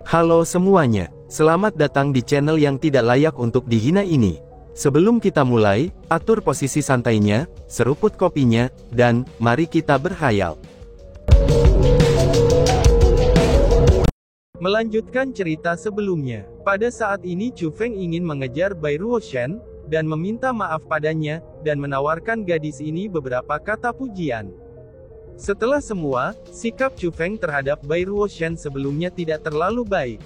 Halo semuanya, selamat datang di channel yang tidak layak untuk dihina ini. Sebelum kita mulai, atur posisi santainya, seruput kopinya, dan mari kita berkhayal. Melanjutkan cerita sebelumnya, pada saat ini Chu Feng ingin mengejar Bai Ruoshan, dan meminta maaf padanya, dan menawarkan gadis ini beberapa kata pujian. Setelah semua, sikap Chu Feng terhadap Bai Ruoshan sebelumnya tidak terlalu baik.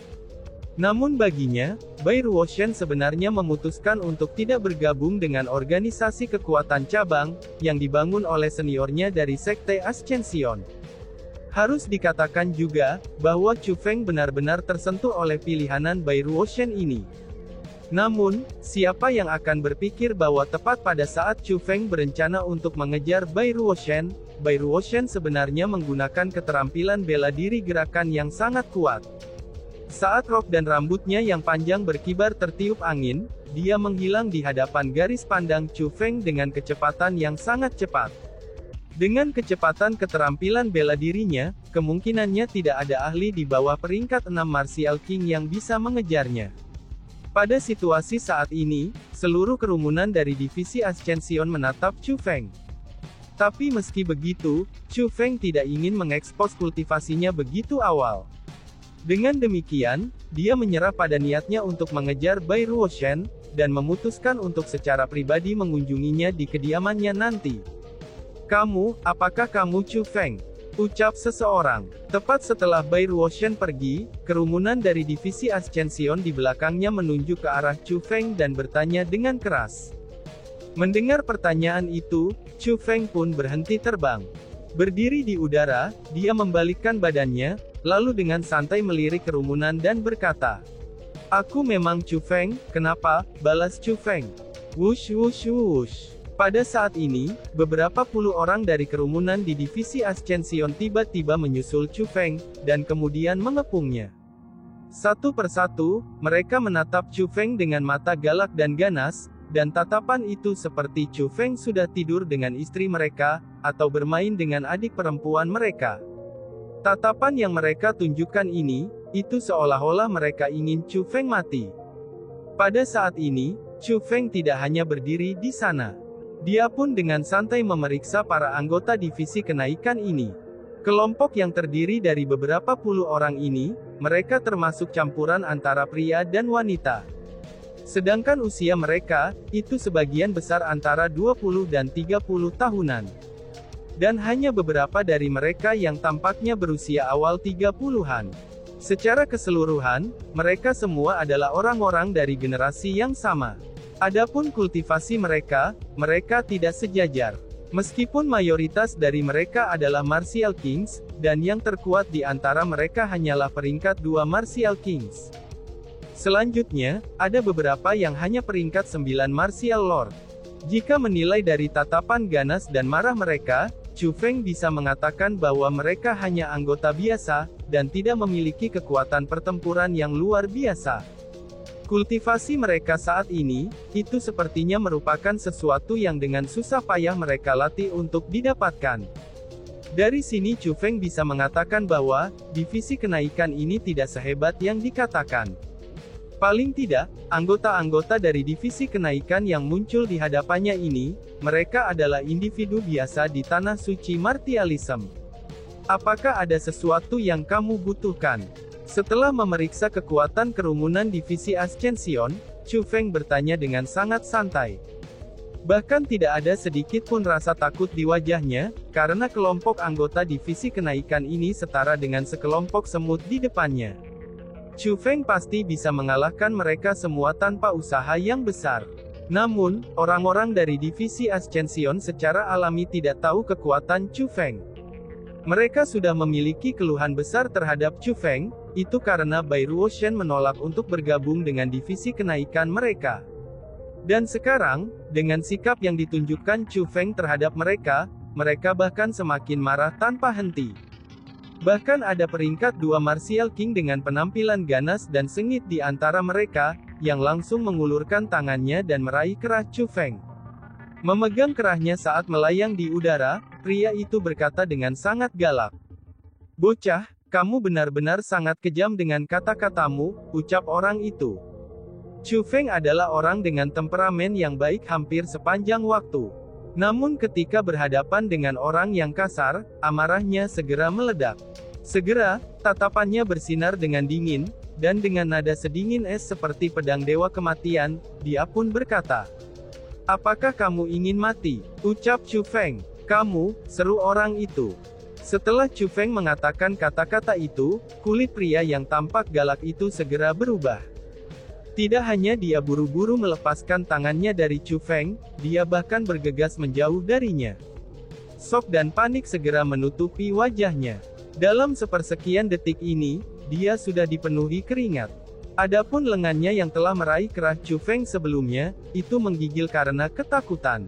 Namun baginya, Bai Ruoshan sebenarnya memutuskan untuk tidak bergabung dengan organisasi kekuatan cabang, yang dibangun oleh seniornya dari Sekte Ascension. Harus dikatakan juga, bahwa Chu Feng benar-benar tersentuh oleh pilihanan Bai Ruoshan ini. Namun, siapa yang akan berpikir bahwa tepat pada saat Chu Feng berencana untuk mengejar Bai Ruoshan sebenarnya menggunakan keterampilan bela diri gerakan yang sangat kuat. Saat rok dan rambutnya yang panjang berkibar tertiup angin, dia menghilang di hadapan garis pandang Chu Feng dengan kecepatan yang sangat cepat. Dengan kecepatan keterampilan bela dirinya, kemungkinannya tidak ada ahli di bawah peringkat 6 Martial King yang bisa mengejarnya. Pada situasi saat ini, seluruh kerumunan dari divisi Ascension menatap Chu Feng. Tapi meski begitu, Chu Feng tidak ingin mengekspos kultivasinya begitu awal. Dengan demikian, dia menyerah pada niatnya untuk mengejar Bai Ruoshan, dan memutuskan untuk secara pribadi mengunjunginya di kediamannya nanti. Apakah kamu Chu Feng? Ucap seseorang. Tepat setelah Bai Ruoshan pergi, kerumunan dari divisi Ascension di belakangnya menunjuk ke arah Chu Feng dan bertanya dengan keras. Mendengar pertanyaan itu, Chu Feng pun berhenti terbang. Berdiri di udara, dia membalikkan badannya, lalu dengan santai melirik kerumunan dan berkata, "Aku memang Chu Feng, kenapa?" balas Chu Feng. Wush wush wush. Pada saat ini, beberapa puluh orang dari kerumunan di divisi Ascension tiba-tiba menyusul Chu Feng, dan kemudian mengepungnya. Satu persatu, mereka menatap Chu Feng dengan mata galak dan ganas, dan tatapan itu seperti Chu Feng sudah tidur dengan istri mereka, atau bermain dengan adik perempuan mereka. Tatapan yang mereka tunjukkan ini, itu seolah-olah mereka ingin Chu Feng mati. Pada saat ini, Chu Feng tidak hanya berdiri di sana. Dia pun dengan santai memeriksa para anggota divisi kenaikan ini. Kelompok yang terdiri dari beberapa puluh orang ini, mereka termasuk campuran antara pria dan wanita. Sedangkan usia mereka, itu sebagian besar antara 20 dan 30 tahunan. Dan hanya beberapa dari mereka yang tampaknya berusia awal 30-an. Secara keseluruhan, mereka semua adalah orang-orang dari generasi yang sama. Adapun kultivasi mereka tidak sejajar. Meskipun mayoritas dari mereka adalah Martial Kings, dan yang terkuat di antara mereka hanyalah peringkat 2 Martial Kings. Selanjutnya, ada beberapa yang hanya peringkat 9 Martial Lord. Jika menilai dari tatapan ganas dan marah mereka, Chu Feng bisa mengatakan bahwa mereka hanya anggota biasa, dan tidak memiliki kekuatan pertempuran yang luar biasa. Kultivasi mereka saat ini, itu sepertinya merupakan sesuatu yang dengan susah payah mereka latih untuk didapatkan. Dari sini Chu Feng bisa mengatakan bahwa, divisi kenaikan ini tidak sehebat yang dikatakan. Paling tidak, anggota-anggota dari divisi kenaikan yang muncul di hadapannya ini, mereka adalah individu biasa di tanah suci martialism. Apakah ada sesuatu yang kamu butuhkan? Setelah memeriksa kekuatan kerumunan divisi Ascension, Chu Feng bertanya dengan sangat santai. Bahkan tidak ada sedikit pun rasa takut di wajahnya, karena kelompok anggota divisi kenaikan ini setara dengan sekelompok semut di depannya. Chu Feng pasti bisa mengalahkan mereka semua tanpa usaha yang besar. Namun, orang-orang dari divisi Ascension secara alami tidak tahu kekuatan Chu Feng. Mereka sudah memiliki keluhan besar terhadap Chu Feng, itu karena Bai Ruoshan menolak untuk bergabung dengan divisi kenaikan mereka. Dan sekarang, dengan sikap yang ditunjukkan Chu Feng terhadap mereka bahkan semakin marah tanpa henti. Bahkan ada peringkat 2 Martial King dengan penampilan ganas dan sengit di antara mereka, yang langsung mengulurkan tangannya dan meraih kerah Chu Feng. Memegang kerahnya saat melayang di udara, pria itu berkata dengan sangat galak. "Bocah, Kamu benar-benar sangat kejam dengan kata-katamu, ucap orang itu. Chu Feng adalah orang dengan temperamen yang baik hampir sepanjang waktu. Namun ketika berhadapan dengan orang yang kasar, amarahnya segera meledak. Segera, tatapannya bersinar dengan dingin, dan dengan nada sedingin es seperti pedang dewa kematian, dia pun berkata, "Apakah kamu ingin mati?" ucap Chu Feng. "Kamu," seru orang itu. Setelah Chu Feng mengatakan kata-kata itu, kulit pria yang tampak galak itu segera berubah. Tidak hanya dia buru-buru melepaskan tangannya dari Chu Feng, dia bahkan bergegas menjauh darinya. Shock dan panik segera menutupi wajahnya. Dalam sepersekian detik ini, dia sudah dipenuhi keringat. Adapun lengannya yang telah meraih kerah Chu Feng sebelumnya, itu menggigil karena ketakutan.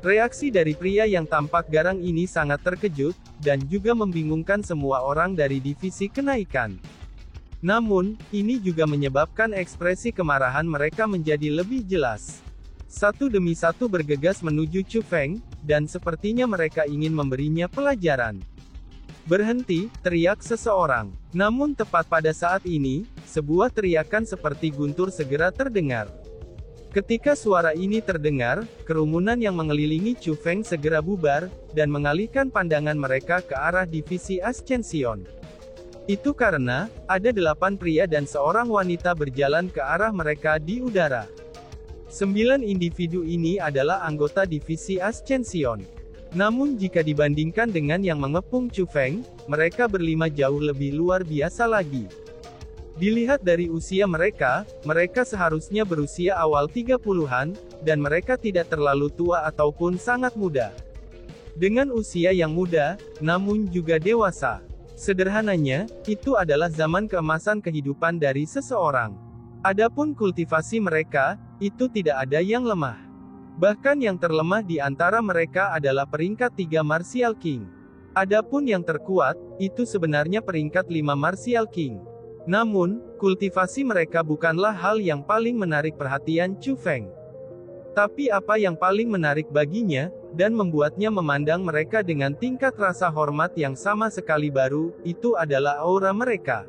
Reaksi dari pria yang tampak garang ini sangat terkejut, dan juga membingungkan semua orang dari divisi kenaikan. Namun, ini juga menyebabkan ekspresi kemarahan mereka menjadi lebih jelas. Satu demi satu bergegas menuju Chu Feng, dan sepertinya mereka ingin memberinya pelajaran. "Berhenti!" teriak seseorang. Namun tepat pada saat ini, sebuah teriakan seperti guntur segera terdengar. Ketika suara ini terdengar, kerumunan yang mengelilingi Chu Feng segera bubar, dan mengalihkan pandangan mereka ke arah divisi Ascension. Itu karena, ada 8 pria dan seorang wanita berjalan ke arah mereka di udara. 9 individu ini adalah anggota divisi Ascension. Namun jika dibandingkan dengan yang mengepung Chu Feng, mereka berlima jauh lebih luar biasa lagi. Dilihat dari usia mereka seharusnya berusia awal 30-an, dan mereka tidak terlalu tua ataupun sangat muda. Dengan usia yang muda, namun juga dewasa. Sederhananya, itu adalah zaman keemasan kehidupan dari seseorang. Adapun kultivasi mereka, itu tidak ada yang lemah. Bahkan yang terlemah di antara mereka adalah peringkat 3 Martial King. Adapun yang terkuat, itu sebenarnya peringkat 5 Martial King. Namun, kultivasi mereka bukanlah hal yang paling menarik perhatian Chu Feng. Tapi apa yang paling menarik baginya, dan membuatnya memandang mereka dengan tingkat rasa hormat yang sama sekali baru, itu adalah aura mereka.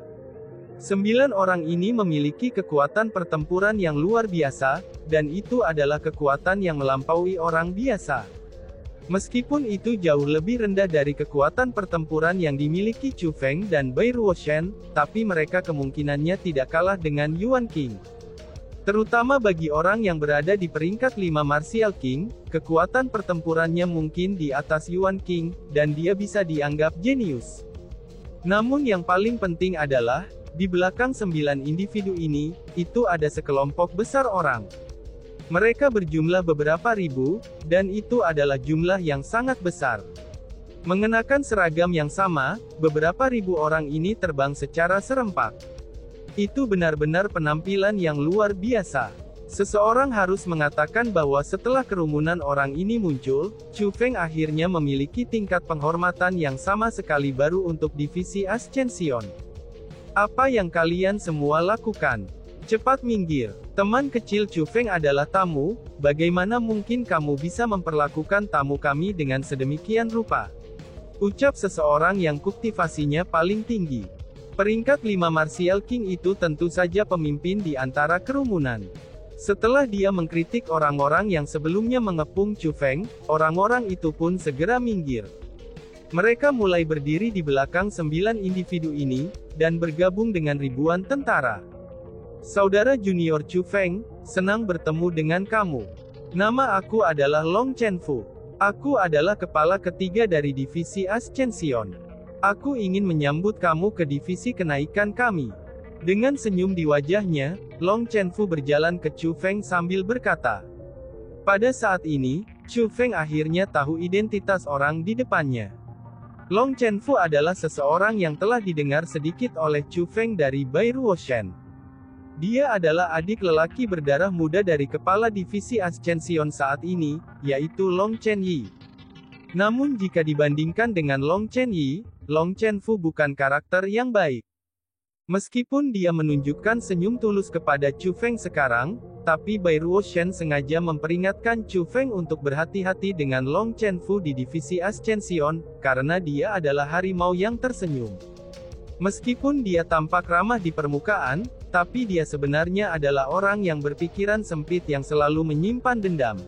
9 orang ini memiliki kekuatan pertempuran yang luar biasa, dan itu adalah kekuatan yang melampaui orang biasa. Meskipun itu jauh lebih rendah dari kekuatan pertempuran yang dimiliki Chu Feng dan Bai Ruoshan, tapi mereka kemungkinannya tidak kalah dengan Yuan King. Terutama bagi orang yang berada di peringkat 5 Martial King, kekuatan pertempurannya mungkin di atas Yuan King, dan dia bisa dianggap jenius. Namun yang paling penting adalah, di belakang 9 individu ini, itu ada sekelompok besar orang. Mereka berjumlah beberapa ribu, dan itu adalah jumlah yang sangat besar. Mengenakan seragam yang sama, beberapa ribu orang ini terbang secara serempak. Itu benar-benar penampilan yang luar biasa. Seseorang harus mengatakan bahwa setelah kerumunan orang ini muncul, Chu Feng akhirnya memiliki tingkat penghormatan yang sama sekali baru untuk divisi Ascension. Apa yang kalian semua lakukan? Cepat minggir. Teman kecil Chu Feng adalah tamu, bagaimana mungkin kamu bisa memperlakukan tamu kami dengan sedemikian rupa? Ucap seseorang yang kultivasinya paling tinggi. Peringkat 5 Martial King itu tentu saja pemimpin di antara kerumunan. Setelah dia mengkritik orang-orang yang sebelumnya mengepung Chu Feng, orang-orang itu pun segera minggir. Mereka mulai berdiri di belakang 9 individu ini, dan bergabung dengan ribuan tentara. Saudara junior Chu Feng, senang bertemu dengan kamu. Nama aku adalah Long Chenfu. Aku adalah kepala ketiga dari divisi Ascension. Aku ingin menyambut kamu ke divisi kenaikan kami. Dengan senyum di wajahnya, Long Chenfu berjalan ke Chu Feng sambil berkata. Pada saat ini, Chu Feng akhirnya tahu identitas orang di depannya. Long Chenfu adalah seseorang yang telah didengar sedikit oleh Chu Feng dari Bai Ruoshan. Dia adalah adik lelaki berdarah muda dari kepala divisi Ascension saat ini, yaitu Long Chen Yi. Namun jika dibandingkan dengan Long Chen Yi, Long Chenfu bukan karakter yang baik. Meskipun dia menunjukkan senyum tulus kepada Chu Feng sekarang, tapi Bai Ruoshan sengaja memperingatkan Chu Feng untuk berhati-hati dengan Long Chenfu di divisi Ascension, karena dia adalah harimau yang tersenyum. Meskipun dia tampak ramah di permukaan, tapi dia sebenarnya adalah orang yang berpikiran sempit yang selalu menyimpan dendam.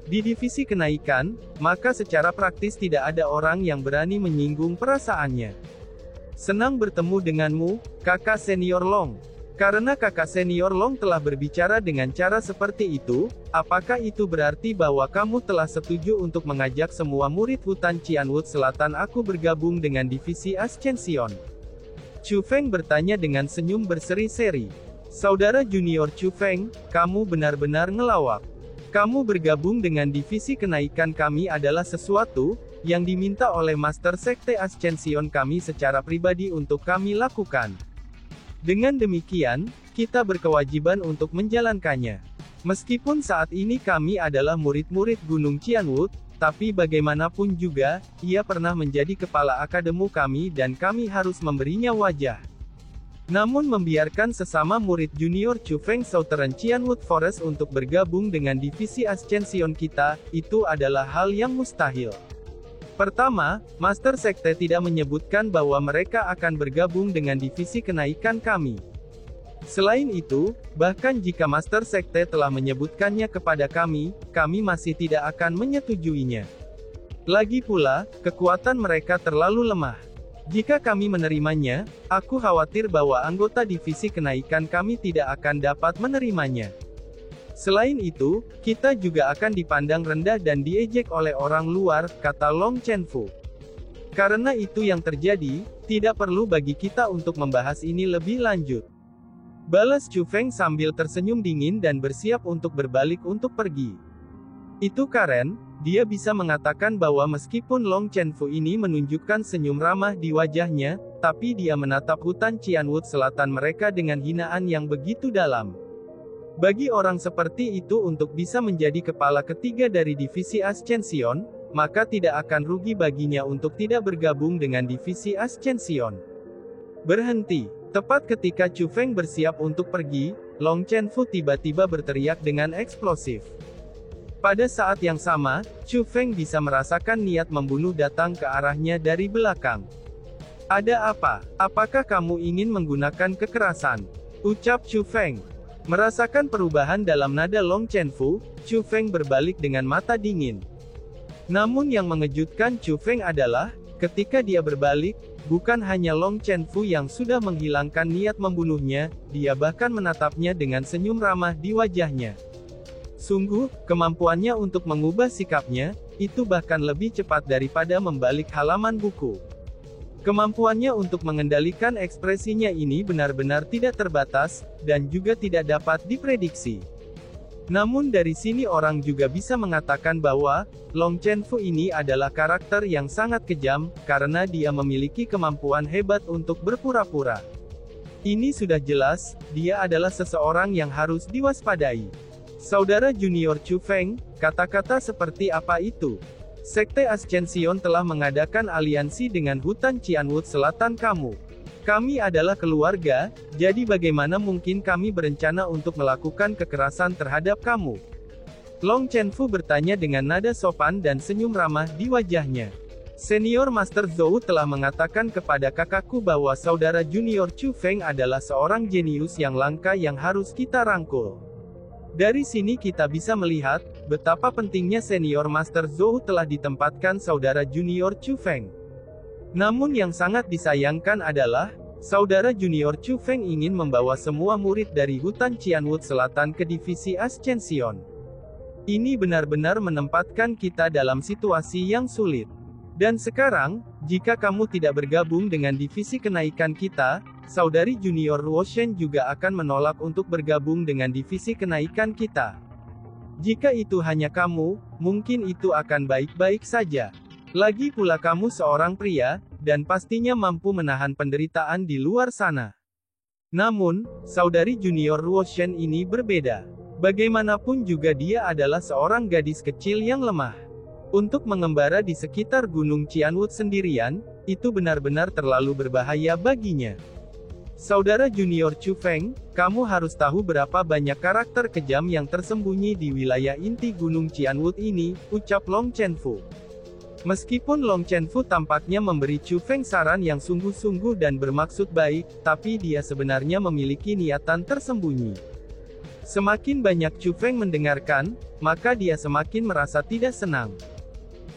Di divisi kenaikan, maka secara praktis tidak ada orang yang berani menyinggung perasaannya. Senang bertemu denganmu, kakak senior Long. Karena kakak senior Long telah berbicara dengan cara seperti itu, apakah itu berarti bahwa kamu telah setuju untuk mengajak semua murid hutan Cianwood Selatan aku bergabung dengan divisi Ascension? Chu Feng bertanya dengan senyum berseri-seri. Saudara junior Chu Feng, kamu benar-benar ngelawak. Kamu bergabung dengan divisi kenaikan kami adalah sesuatu yang diminta oleh Master Sekte Ascension kami secara pribadi untuk kami lakukan. Dengan demikian, kita berkewajiban untuk menjalankannya. Meskipun saat ini kami adalah murid-murid Gunung Cianwood, tapi bagaimanapun juga, ia pernah menjadi kepala akademi kami dan kami harus memberinya wajah. Namun membiarkan sesama murid junior Chu Feng Southern Cianwood Forest untuk bergabung dengan divisi Ascension kita, itu adalah hal yang mustahil. Pertama, Master Sekte tidak menyebutkan bahwa mereka akan bergabung dengan divisi kenaikan kami. Selain itu, bahkan jika Master Sekte telah menyebutkannya kepada kami masih tidak akan menyetujuinya. Lagi pula, kekuatan mereka terlalu lemah. Jika kami menerimanya, aku khawatir bahwa anggota divisi kenaikan kami tidak akan dapat menerimanya. Selain itu, kita juga akan dipandang rendah dan diejek oleh orang luar, kata Long Chenfu. Karena itu yang terjadi, tidak perlu bagi kita untuk membahas ini lebih lanjut. Balas Chu Feng sambil tersenyum dingin dan bersiap untuk berbalik untuk pergi. Itu keren, dia bisa mengatakan bahwa meskipun Long Chenfu ini menunjukkan senyum ramah di wajahnya, tapi dia menatap hutan Cianwood Selatan mereka dengan hinaan yang begitu dalam. Bagi orang seperti itu untuk bisa menjadi kepala ketiga dari divisi Ascension, maka tidak akan rugi baginya untuk tidak bergabung dengan divisi Ascension. Berhenti. Tepat ketika Chu Feng bersiap untuk pergi, Long Chenfu tiba-tiba berteriak dengan eksplosif. Pada saat yang sama, Chu Feng bisa merasakan niat membunuh datang ke arahnya dari belakang. Ada apa? Apakah kamu ingin menggunakan kekerasan? Ucap Chu Feng. Merasakan perubahan dalam nada Long Chenfu, Chu Feng berbalik dengan mata dingin. Namun yang mengejutkan Chu Feng adalah, ketika dia berbalik, bukan hanya Long Chenfu yang sudah menghilangkan niat membunuhnya, dia bahkan menatapnya dengan senyum ramah di wajahnya. Sungguh, kemampuannya untuk mengubah sikapnya, itu bahkan lebih cepat daripada membalik halaman buku. Kemampuannya untuk mengendalikan ekspresinya ini benar-benar tidak terbatas, dan juga tidak dapat diprediksi. Namun dari sini orang juga bisa mengatakan bahwa, Long Chenfu ini adalah karakter yang sangat kejam, karena dia memiliki kemampuan hebat untuk berpura-pura. Ini sudah jelas, dia adalah seseorang yang harus diwaspadai. Saudara junior Chu Feng, kata-kata seperti apa itu? Sekte Ascension telah mengadakan aliansi dengan hutan Cianwood Selatan kamu. Kami adalah keluarga, jadi bagaimana mungkin kami berencana untuk melakukan kekerasan terhadap kamu? Long Chenfu bertanya dengan nada sopan dan senyum ramah di wajahnya. Senior Master Zhou telah mengatakan kepada kakakku bahwa saudara junior Chu Feng adalah seorang jenius yang langka yang harus kita rangkul. Dari sini kita bisa melihat, betapa pentingnya senior Master Zhou telah ditempatkan saudara junior Chu Feng. Namun yang sangat disayangkan adalah, saudara junior Chu Feng ingin membawa semua murid dari hutan Cianwood Selatan ke divisi Ascension. Ini benar-benar menempatkan kita dalam situasi yang sulit. Dan sekarang, jika kamu tidak bergabung dengan divisi kenaikan kita, saudari junior Ruo Shen juga akan menolak untuk bergabung dengan divisi kenaikan kita. Jika itu hanya kamu, mungkin itu akan baik-baik saja. Lagi pula kamu seorang pria, dan pastinya mampu menahan penderitaan di luar sana. Namun, saudari junior Ruo Shen ini berbeda. Bagaimanapun juga dia adalah seorang gadis kecil yang lemah. Untuk mengembara di sekitar Gunung Cianwood sendirian, itu benar-benar terlalu berbahaya baginya. Saudara junior Chu Feng, kamu harus tahu berapa banyak karakter kejam yang tersembunyi di wilayah inti Gunung Cianwood ini, ucap Long Chenfu. Meskipun Long Chenfu tampaknya memberi Chu Feng saran yang sungguh-sungguh dan bermaksud baik, tapi dia sebenarnya memiliki niatan tersembunyi. Semakin banyak Chu Feng mendengarkan, maka dia semakin merasa tidak senang.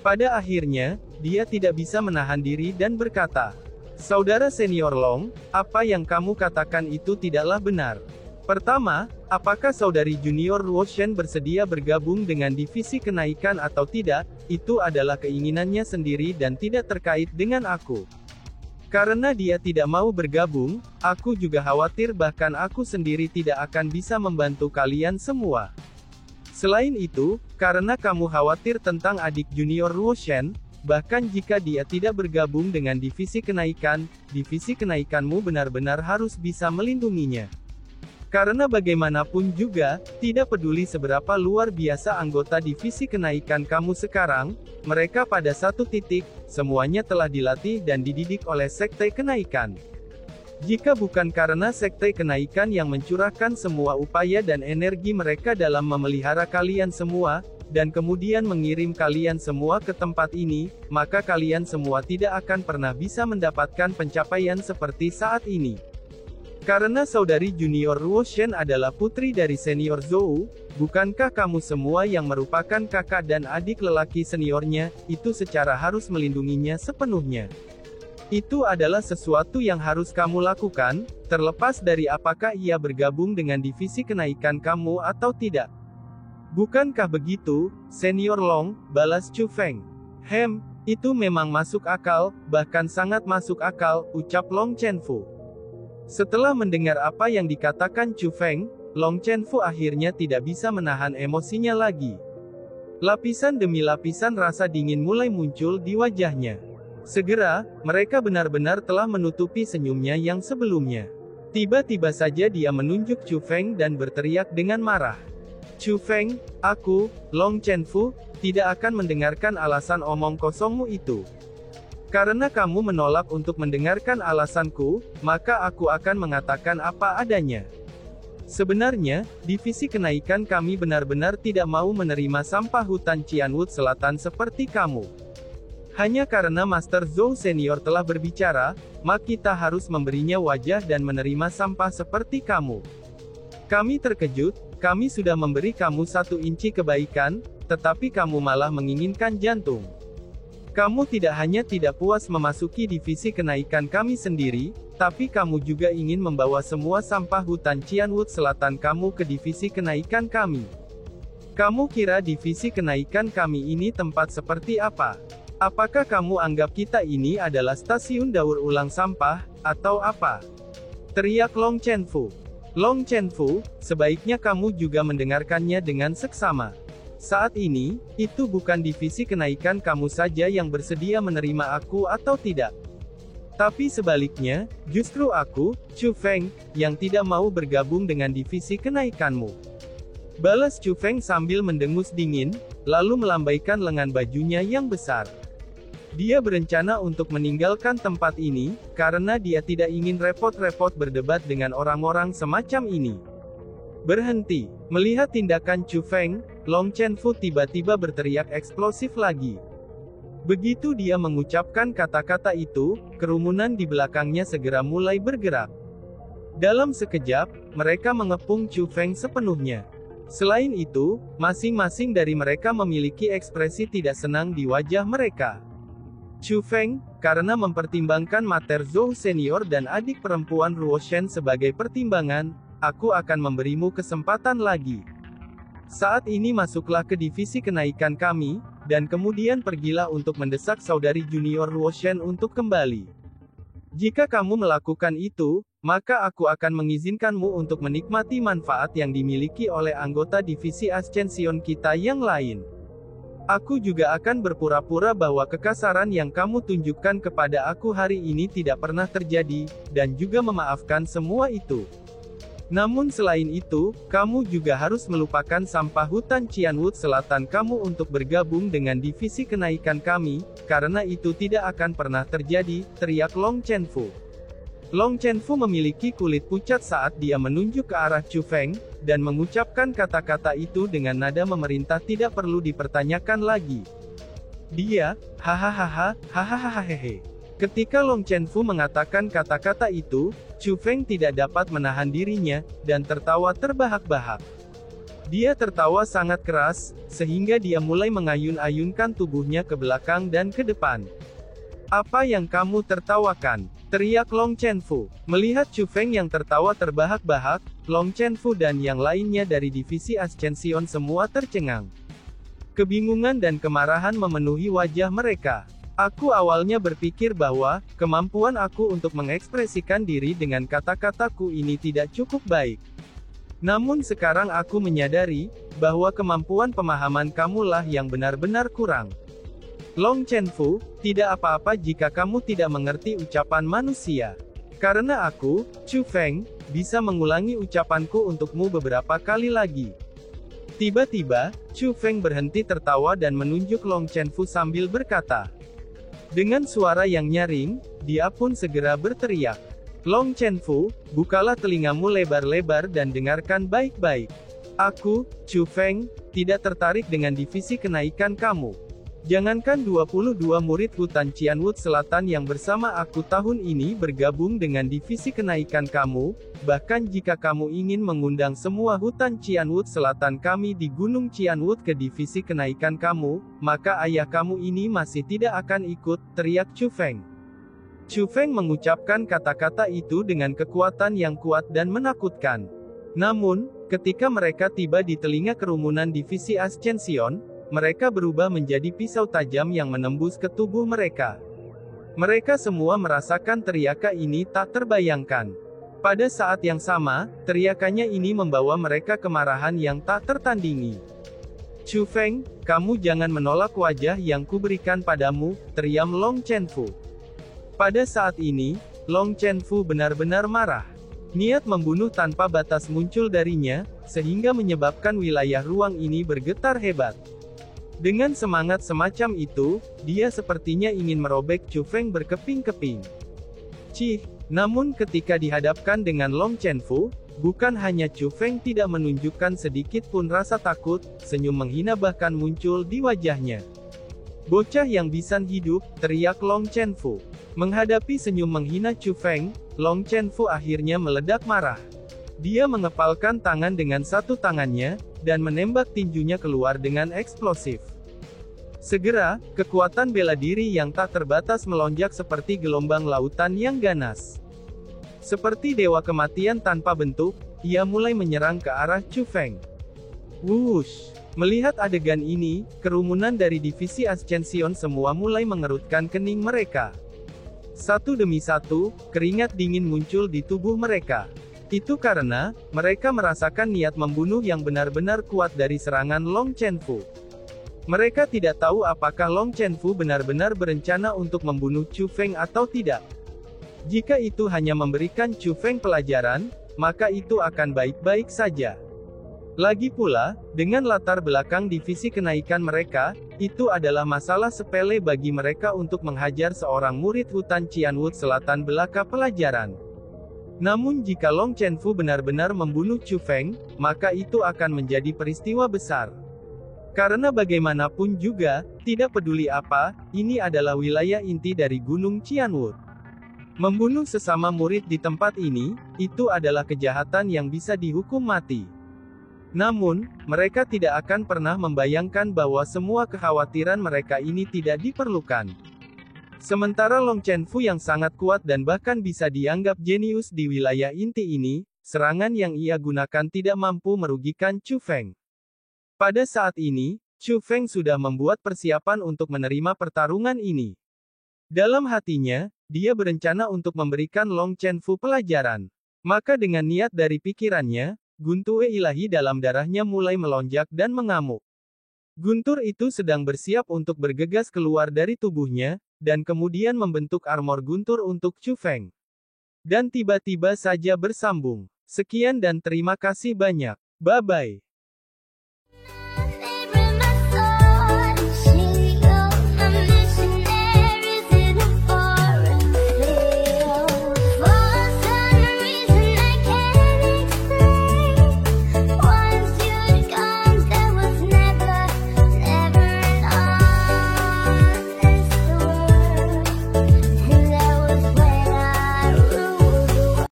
Pada akhirnya, dia tidak bisa menahan diri dan berkata, "Saudara senior Long, apa yang kamu katakan itu tidaklah benar. Pertama, apakah saudari junior Luo Shen bersedia bergabung dengan divisi kenaikan atau tidak, itu adalah keinginannya sendiri dan tidak terkait dengan aku. Karena dia tidak mau bergabung, aku juga khawatir bahkan aku sendiri tidak akan bisa membantu kalian semua. Selain itu, karena kamu khawatir tentang adik junior Luo Shen, bahkan jika dia tidak bergabung dengan divisi kenaikanmu benar-benar harus bisa melindunginya. Karena bagaimanapun juga, tidak peduli seberapa luar biasa anggota divisi kenaikan kamu sekarang, mereka pada satu titik, semuanya telah dilatih dan dididik oleh sekte kenaikan. Jika bukan karena sekte kenaikan yang mencurahkan semua upaya dan energi mereka dalam memelihara kalian semua, dan kemudian mengirim kalian semua ke tempat ini, maka kalian semua tidak akan pernah bisa mendapatkan pencapaian seperti saat ini. Karena saudari junior Luo Shen adalah putri dari senior Zhou, bukankah kamu semua yang merupakan kakak dan adik lelaki seniornya, itu secara harus melindunginya sepenuhnya. Itu adalah sesuatu yang harus kamu lakukan, terlepas dari apakah ia bergabung dengan divisi kenaikan kamu atau tidak. Bukankah begitu, senior Long, balas Chu Feng. Itu memang masuk akal, bahkan sangat masuk akal, ucap Long Chenfu. Setelah mendengar apa yang dikatakan Chu Feng, Long Chenfu akhirnya tidak bisa menahan emosinya lagi. Lapisan demi lapisan rasa dingin mulai muncul di wajahnya. Segera, mereka benar-benar telah menutupi senyumnya yang sebelumnya. Tiba-tiba saja dia menunjuk Chu Feng dan berteriak dengan marah. "Chu Feng, aku, Long Chenfu, tidak akan mendengarkan alasan omong kosongmu itu. Karena kamu menolak untuk mendengarkan alasanku, maka aku akan mengatakan apa adanya. Sebenarnya, divisi kenaikan kami benar-benar tidak mau menerima sampah hutan Qianwood Selatan seperti kamu. Hanya karena Master Zhou Senior telah berbicara, maka kita harus memberinya wajah dan menerima sampah seperti kamu. Kami terkejut, kami sudah memberi kamu 1 inci kebaikan, tetapi kamu malah menginginkan jantung. Kamu tidak hanya tidak puas memasuki divisi kenaikan kami sendiri, tapi kamu juga ingin membawa semua sampah hutan Qianwood Selatan kamu ke divisi kenaikan kami. Kamu kira divisi kenaikan kami ini tempat seperti apa? Apakah kamu anggap kita ini adalah stasiun daur ulang sampah, atau apa?" teriak Long Chenfu. "Long Chenfu, sebaiknya kamu juga mendengarkannya dengan seksama. Saat ini, itu bukan divisi kenaikan kamu saja yang bersedia menerima aku atau tidak. Tapi sebaliknya, justru aku, Chu Feng, yang tidak mau bergabung dengan divisi kenaikanmu," balas Chu Feng sambil mendengus dingin, lalu melambaikan lengan bajunya yang besar. Dia berencana untuk meninggalkan tempat ini, karena dia tidak ingin repot-repot berdebat dengan orang-orang semacam ini. Berhenti. Melihat tindakan Chu Feng, Long Chenfu tiba-tiba berteriak eksplosif lagi. Begitu dia mengucapkan kata-kata itu, kerumunan di belakangnya segera mulai bergerak. Dalam sekejap, mereka mengepung Chu Feng sepenuhnya. Selain itu, masing-masing dari mereka memiliki ekspresi tidak senang di wajah mereka. Chu Feng, karena mempertimbangkan Master Zhou Senior dan adik perempuan Luo Shen sebagai pertimbangan, aku akan memberimu kesempatan lagi. Saat ini masuklah ke divisi kenaikan kami, dan kemudian pergilah untuk mendesak saudari junior Luo Shen untuk kembali. Jika kamu melakukan itu, maka aku akan mengizinkanmu untuk menikmati manfaat yang dimiliki oleh anggota divisi Ascension kita yang lain. Aku juga akan berpura-pura bahwa kekasaran yang kamu tunjukkan kepada aku hari ini tidak pernah terjadi, dan juga memaafkan semua itu. Namun selain itu, kamu juga harus melupakan sampah hutan Qianwood Selatan kamu untuk bergabung dengan divisi kenaikan kami, karena itu tidak akan pernah terjadi, teriak Long Chenfu. Long Chenfu memiliki kulit pucat saat dia menunjuk ke arah Chu Feng, dan mengucapkan kata-kata itu dengan nada memerintah tidak perlu dipertanyakan lagi. Dia, hahaha, hahaha hehe. Ketika Long Chenfu mengatakan kata-kata itu, Chu Feng tidak dapat menahan dirinya, dan tertawa terbahak-bahak. Dia tertawa sangat keras, sehingga dia mulai mengayun-ayunkan tubuhnya ke belakang dan ke depan. "Apa yang kamu tertawakan?" teriak Long Chenfu. Melihat Chu Feng yang tertawa terbahak-bahak, Long Chenfu dan yang lainnya dari divisi Ascension semua tercengang. Kebingungan dan kemarahan memenuhi wajah mereka. "Aku awalnya berpikir bahwa, kemampuan aku untuk mengekspresikan diri dengan kata-kataku ini tidak cukup baik. Namun sekarang aku menyadari, bahwa kemampuan pemahaman kamulah yang benar-benar kurang. Long Chenfu, tidak apa-apa jika kamu tidak mengerti ucapan manusia. Karena aku, Chu Feng, bisa mengulangi ucapanku untukmu beberapa kali lagi." Tiba-tiba, Chu Feng berhenti tertawa dan menunjuk Long Chenfu sambil berkata. Dengan suara yang nyaring, dia pun segera berteriak. "Long Chenfu, bukalah telingamu lebar-lebar dan dengarkan baik-baik. Aku, Chu Feng, tidak tertarik dengan divisi kenaikan kamu. Jangankan 22 murid hutan Qianwood Selatan yang bersama aku tahun ini bergabung dengan divisi kenaikan kamu, bahkan jika kamu ingin mengundang semua hutan Qianwood Selatan kami di Gunung Qianwood ke divisi kenaikan kamu, maka ayah kamu ini masih tidak akan ikut," teriak Chu Feng. Chu Feng mengucapkan kata-kata itu dengan kekuatan yang kuat dan menakutkan. Namun, ketika mereka tiba di telinga kerumunan divisi Ascension, mereka berubah menjadi pisau tajam yang menembus ke tubuh mereka. Mereka semua merasakan teriakan ini tak terbayangkan. Pada saat yang sama, teriakannya ini membawa mereka kemarahan yang tak tertandingi. "Chu Feng, kamu jangan menolak wajah yang kuberikan padamu," teriam Long Chenfu. Pada saat ini, Long Chenfu benar-benar marah. Niat membunuh tanpa batas muncul darinya, sehingga menyebabkan wilayah ruang ini bergetar hebat. Dengan semangat semacam itu, dia sepertinya ingin merobek Chu Feng berkeping-keping. Namun ketika dihadapkan dengan Long Chenfu, bukan hanya Chu Feng tidak menunjukkan sedikit pun rasa takut, senyum menghina bahkan muncul di wajahnya. "Bocah yang bisan hidup," teriak Long Chenfu. Menghadapi senyum menghina Chu Feng, Long Chenfu akhirnya meledak marah. Dia mengepalkan tangan dengan satu tangannya, dan menembak tinjunya keluar dengan eksplosif. Segera, kekuatan bela diri yang tak terbatas melonjak seperti gelombang lautan yang ganas. Seperti dewa kematian tanpa bentuk, ia mulai menyerang ke arah Chu Feng. Wush! Melihat adegan ini, kerumunan dari divisi Ascension semua mulai mengerutkan kening mereka. Satu demi satu, keringat dingin muncul di tubuh mereka. Itu karena, mereka merasakan niat membunuh yang benar-benar kuat dari serangan Long Chenfu. Mereka tidak tahu apakah Long Chenfu benar-benar berencana untuk membunuh Chu Feng atau tidak. Jika itu hanya memberikan Chu Feng pelajaran, maka itu akan baik-baik saja. Lagi pula, dengan latar belakang divisi kenaikan mereka, itu adalah masalah sepele bagi mereka untuk menghajar seorang murid hutan Qianwood Selatan belaka pelajaran. Namun jika Long Chenfu benar-benar membunuh Chu Feng, maka itu akan menjadi peristiwa besar. Karena bagaimanapun juga, tidak peduli apa, ini adalah wilayah inti dari Gunung Qianwood. Membunuh sesama murid di tempat ini, itu adalah kejahatan yang bisa dihukum mati. Namun, mereka tidak akan pernah membayangkan bahwa semua kekhawatiran mereka ini tidak diperlukan. Sementara Long Chenfu yang sangat kuat dan bahkan bisa dianggap jenius di wilayah inti ini, serangan yang ia gunakan tidak mampu merugikan Chu Feng. Pada saat ini, Chu Feng sudah membuat persiapan untuk menerima pertarungan ini. Dalam hatinya, dia berencana untuk memberikan Long Chenfu pelajaran. Maka dengan niat dari pikirannya, guntur ilahi dalam darahnya mulai melonjak dan mengamuk. Guntur itu sedang bersiap untuk bergegas keluar dari tubuhnya, dan kemudian membentuk armor guntur untuk Chu Feng. Dan tiba-tiba saja bersambung. Sekian dan terima kasih banyak. Bye-bye.